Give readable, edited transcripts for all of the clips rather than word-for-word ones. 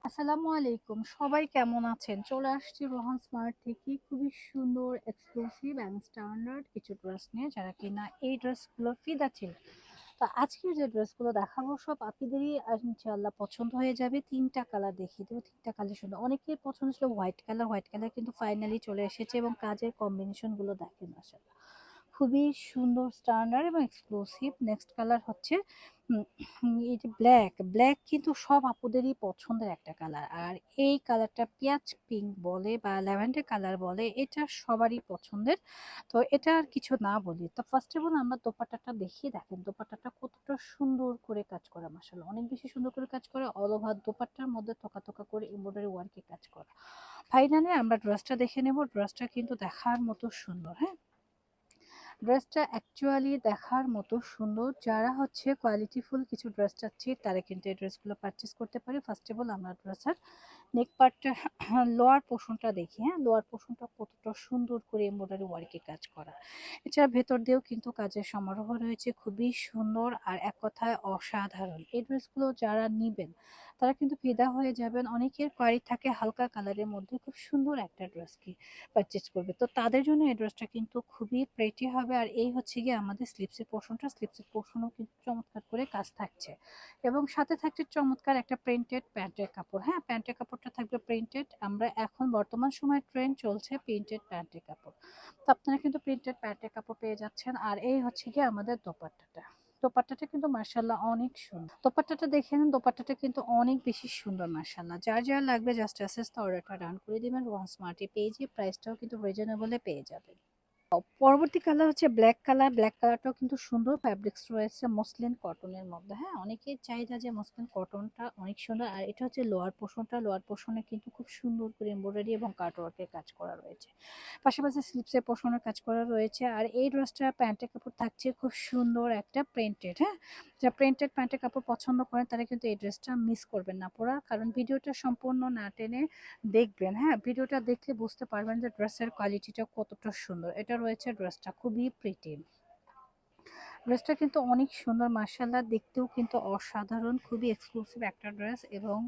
আসসালামু আলাইকুম, সবাই কেমন আছেন? চলে আসছি রোহান স্মার্ট থেকে খুবই সুন্দর এক্সক্লুসিভ অ্যান্ড স্ট্যান্ডার্ড কিছু ড্রেস নিয়ে, যারা কিনা এই ড্রেসগুলো ফিদা ছিল। তো আজকের যে ড্রেসগুলো দেখাবো সব আপনাদেরই ইনশাআল্লাহ পছন্দ হয়ে যাবে। তিনটা কালার দেখিয়ে দেবো, তিনটা কালার সুন্দর। অনেকের পছন্দ ছিল হোয়াইট কালার, হোয়াইট কালার কিন্তু ফাইনালি চলে এসেছে এবং কাজের কম্বিনেশন গুলো দেখেন মাশাআল্লাহ খুবই সুন্দর স্ট্যান্ডার্ড এবং এক্সক্লুসিভ। নেক্সট কালার হচ্ছে এই যে ব্ল্যাক, ব্ল্যাক কিন্তু সব আপুদেরই পছন্দের একটা কালার। আর এই কালারটা পেঁয়াজ পিঙ্ক বলে বা ল্যাভেন্ডার কালার বলে, এটা সবারই পছন্দের। তো এটা আর কিছু না বলি, তো ফার্স্ট অফ অল আমরা দোপাট্টাটা দেখিয়ে দেখেন দোপাট্টাটা কতটা সুন্দর করে কাজ করা, মাশাআল্লাহ অনেক বেশি সুন্দর করে কাজ করা। অল ওভার দোপাট্টার মধ্যে থোকা থোকা করে এমব্রয়ডারি ওয়ার্কে কাজ করা। ফাইনালি আমরা ড্রেসটা দেখে নেব। ড্রেসটা কিন্তু দেখার মতো সুন্দর, হ্যাঁ, ড্রেসটা অ্যাকচুয়ালি দেখার মতো সুন্দর। যারা হচ্ছে কোয়ালিটিফুল কিছু ড্রেস চাচ্ছি তারা কিন্তু এই ড্রেসগুলো পারচেস করতে পারে। ফার্স্ট অফ অল আমরা ড্রেসের নেক পার্টটা, লোয়ার পোর্শনটা দেখি। হ্যাঁ, লোয়ার পোর্শনটা কতটা সুন্দর করে এমব্রয়ডারি ওয়ার্কে কাজ করা। এছাড়া ভেতর দিয়েও কিন্তু কাজের সমারোহ রয়েছে, খুবই সুন্দর আর এক কথায় অসাধারণ। এই ড্রেসগুলো যারা নিবেন তারা কিন্তু ফিদা হয়ে যাবেন। অনেকের কোয়ারি থাকে হালকা কালারের মধ্যে খুব সুন্দর একটা ড্রেস কি পারচেজ করবে, তো তাদের জন্য এই ড্রেসটা কিন্তু খুবই প্রেটি হবে। আর এই হচ্ছে গিয়ে আমাদের স্লিপসের পোর্শনটা, স্লিপসের পোর্শনও কিন্তু চমৎকার করে কাজ থাকছে এবং সাথে থাকছে চমৎকার একটা প্রিন্টেড প্যান্টের কাপড়। হ্যাঁ, প্যান্টের কাপড়টা থাকবে প্রিন্টেড। আমরা এখন বর্তমান সময় ট্রেন্ড চলছে প্রিন্টেড প্যান্টের কাপড়, তো আপনারা কিন্তু প্রিন্টেড প্যান্টের কাপড় পেয়ে যাচ্ছেন। আর এই হচ্ছে গিয়ে আমাদের দোপাট্টাটা, দোপাট্টাটা কিন্তু মার্শাল্লাহ অনেক সুন্দর। দোপাট্টাটা দেখে নিন, দোপাট্টাটা কিন্তু অনেক বেশি সুন্দর মার্শাল্লাহ। যার যার লাগবে জাস্ট অ্যাসেস অর্ডারটা ডান করে দিবেন ওয়ান স্মার্টে পেজে। প্রাইসটাও কিন্তু রিজনেবলে পেয়ে যাবেন। পরবর্তী কালার হচ্ছে ব্ল্যাক কালার। ব্ল্যাক কালারটাও কিন্তু সুন্দর, ফ্যাব্রিক্স রয়েছে মসলিন কটনের মধ্যে। হ্যাঁ, অনেকের চাহিদা যে মসলিন কটনটা অনেক সুন্দর। আর এটা হচ্ছে লোয়ার পোর্শনটা, লোয়ার পোর্শনে কিন্তু খুব সুন্দর করে এমব্রয়ডারি এবং কাটওয়ার্কের কাজ করা রয়েছে, পাশাপাশি স্লিপসের পোর্শনের কাজ করা রয়েছে। আর এই ড্রেসটা প্যান্টের কাপড় থাকছে খুব সুন্দর একটা প্রিন্টেড। হ্যাঁ, যারা প্রিন্টেড প্যান্টের কাপড় পছন্দ করেন তারা কিন্তু এই ড্রেসটা মিস করবেন না পরা, কারণ ভিডিওটা সম্পূর্ণ না টেনে দেখবেন। হ্যাঁ, ভিডিওটা দেখলে বুঝতে পারবেন যে ড্রেসের কোয়ালিটিটা কতটা সুন্দর। এটা রয়েছে ড্রেসটা খুবই প্রিটি। ড্রেসটা কিন্তু অনেক সুন্দর মার্শাল্লাহ, দেখতেও কিন্তু অসাধারণ, খুবই এক্সক্লুসিভ একটা ড্রেস এবং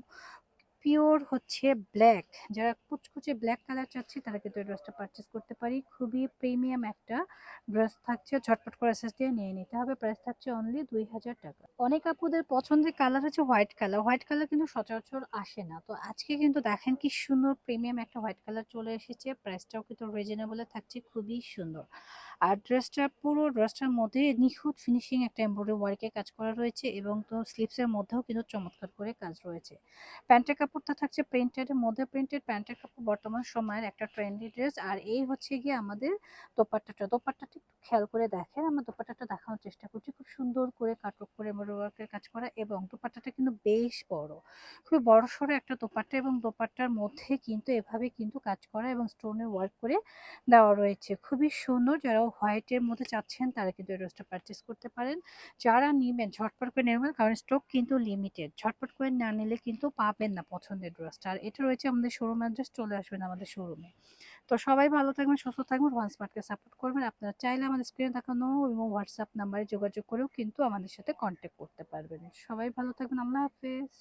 পিওর হচ্ছে ব্ল্যাক। যারা কুচকুচে ব্ল্যাক কালার চাচ্ছে তারা কিন্তু এই ড্রেসটা পারচেস করতে পারি। খুবই প্রিমিয়াম একটা ড্রেস থাকছে, ঝটপট করে এসএস দিয়ে নিয়ে নিতে হবে। প্রাইস থাকছে অনলি 2000 টাকা। অনেক আপুদের পছন্দের কালার হচ্ছে হোয়াইট কালার। হোয়াইট কালার কিন্তু সচরাচর আসে না, তো আজকে কিন্তু দেখেন কি সুন্দর প্রিমিয়াম একটা হোয়াইট কালার চলে এসেছে। প্রাইসটাও কিন্তু রিজনেবলে থাকছে, খুবই সুন্দর। আর ড্রেসটা, পুরো ড্রেসটার মধ্যে নিখুঁত ফিনিশিং একটা এমব্রয়ডারি ওয়ার্কে কাজ করা রয়েছে এবং তো স্লিভসের মধ্যেও কিন্তু চমৎকার করে কাজ রয়েছে। প্যান্টের কাপড়টা থাকছে প্রিন্টেডের মধ্যে। প্রিন্টেড প্যান্টের কাপড় বর্তমান সময়ের একটা ট্রেন্ডি ড্রেস। আর এই হচ্ছে গিয়ে আমাদের দোপাট্টাটা, দোপাট্টাটা একটু খেয়াল করে দেখেন। আমরা দোপাট্টাটা দেখানোর চেষ্টা করছি, খুব সুন্দর করে কাটক করে এমব্রয়ডারি ওয়ার্কের কাজ করা এবং দোপাট্টাটা কিন্তু বেশ বড়, খুবই বড় সড়ো একটা দোপাট্টা এবং দোপাট্টার মধ্যে কিন্তু এভাবে কিন্তু কাজ করা এবং স্টোনের ওয়ার্ক করে দেওয়া রয়েছে, খুবই সুন্দর। যারা হোয়াইটের মধ্যে চাচ্ছেন তারা কিন্তু এই ড্রেসটা পারচেস করতে পারেন। যারা নিবেন ঝটপট করে নেবেন, কারণ স্টক কিন্তু লিমিটেড। ঝটপট করে না নিলে কিন্তু পাবেন না পছন্দের ড্রেসটা। আর এটা রয়েছে আমাদের শোরুম অ্যাড্রেস, চলে আসবেন আমাদের শোরুমে। তো সবাই ভালো থাকবেন, সুস্থ থাকবেন, ওয়ান স্মার্টকে সাপোর্ট করবেন। আপনারা চাইলে আমাদের স্ক্রিনে দেখানো এবং হোয়াটসঅ্যাপ নাম্বারে যোগাযোগ করেও কিন্তু আমাদের সাথে কন্ট্যাক্ট করতে পারবেন। সবাই ভালো থাকবেন, আল্লাহ হাফেজ।